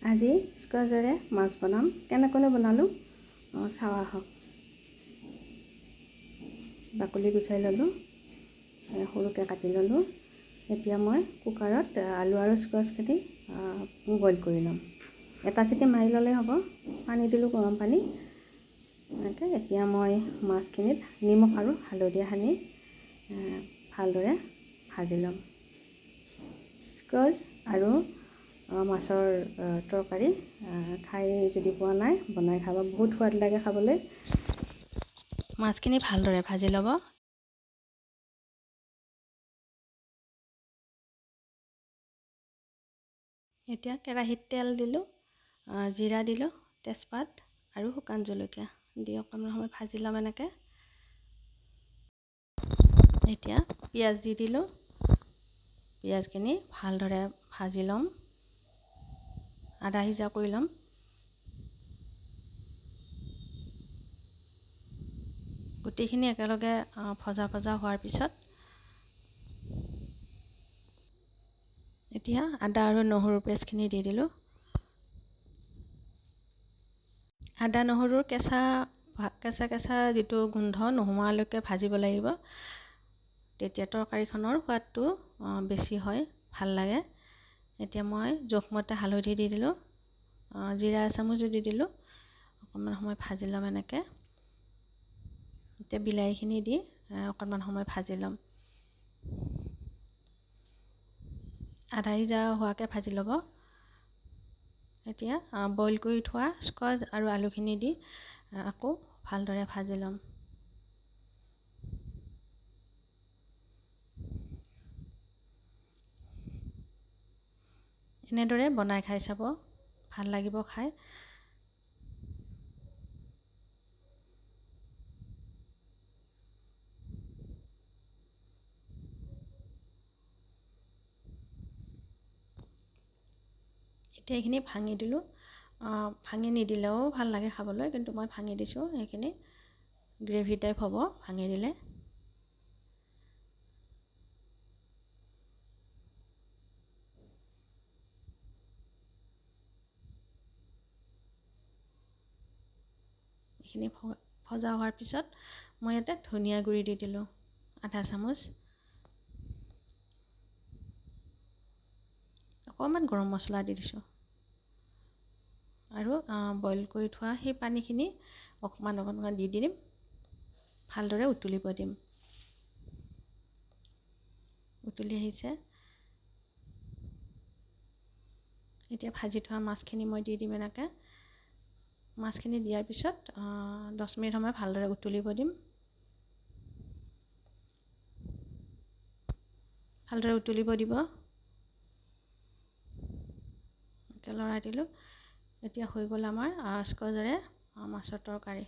আজি স্কোৱাচেৰে মাছ বনাম। কেনেকৈ বনালোঁ চাৱা হওক। বাকলি গুচাই ল'লোঁ, সৰুকৈ কাটি ল'লোঁ। এতিয়া মই কুকাৰত আলু আৰু স্কোৱাচখিনি বইল কৰি ল'ম। এটা চিটি মাৰি ল'লেই হ'ব। পানী দিলোঁ, গৰম পানী। এনেকৈ এতিয়া মই মাছখিনিত নিমখ আৰু হালধি সানি ভালদৰে ভাজি ল'ম। স্কোৱাচ আৰু মাছৰ তৰকাৰী খাই যদি পোৱা নাই, বনাই খাব, বহুত সোৱাদ লাগে খাবলৈ। মাছখিনি ভালদৰে ভাজি ল'ব। এতিয়া কেৰাহীত তেল দিলোঁ, জিৰা দিলোঁ, তেজপাত আৰু শুকান জলকীয়া দি অকণমান সময় ভাজি ল'ম এনেকৈ। এতিয়া পিঁয়াজ দি দিলোঁ। পিঁয়াজখিনি ভালদৰে ভাজি ল'ম, আধা সিজা কৰি ল'ম। গোটেইখিনি একেলগে ভজা হোৱাৰ পিছত এতিয়া আদা আৰু নহৰুৰ পেষ্টখিনি দি দিলোঁ। আদা নহৰুৰ কেঁচা যিটো গোন্ধ নোহোৱালৈকে ভাজিব লাগিব। তেতিয়া তৰকাৰীখনৰ সোৱাদটো বেছি হয়, ভাল লাগে। এতিয়া মই জোখমতে হালধি দি দিলোঁ, জিৰা এচামুচ দি দিলোঁ। অকণমান সময় ভাজি ল'ম এনেকৈ। এতিয়া বিলাহীখিনি দি অকণমান সময় ভাজি ল'ম। আধা সিজা হোৱাকৈ ভাজি ল'ব। এতিয়া বইল কৰি থোৱা স্কোৱাচ আৰু আলুখিনি দি আকৌ ভালদৰে ভাজি ল'ম। এনেদৰে বনাই খাই চাব, ভাল লাগিব খাই। এতিয়া এইখিনি ভাঙি দিলোঁ। ভাঙি নিদিলেও ভাল লাগে খাবলৈ, কিন্তু মই ভাঙি দিছোঁ। সেইখিনি গ্ৰেভি টাইপ হ'ব ভাঙি দিলে। এইখিনি ভজা হোৱাৰ পিছত মই ইয়াতে ধনিয়া গুড়ি দি দিলোঁ আধা চামুচ। অকণমান গৰম মছলা দি দিছোঁ আৰু বইল কৰি থোৱা সেই পানীখিনি অকণমান দি দিম। ভালদৰে উতলিব দিম। উতলি আহিছে। এতিয়া ভাজি থোৱা মাছখিনি মই দি দিম এনেকৈ। মাছখিনি দিয়াৰ পিছত 10 মিনিট সময় ভালদৰে উতলিব দিম। ভালদৰে উতলিব দিব। লৰাই দিলোঁ। এতিয়া হৈ গ'ল আমাৰ স্কোৱাচেৰে মাছৰ তৰকাৰী।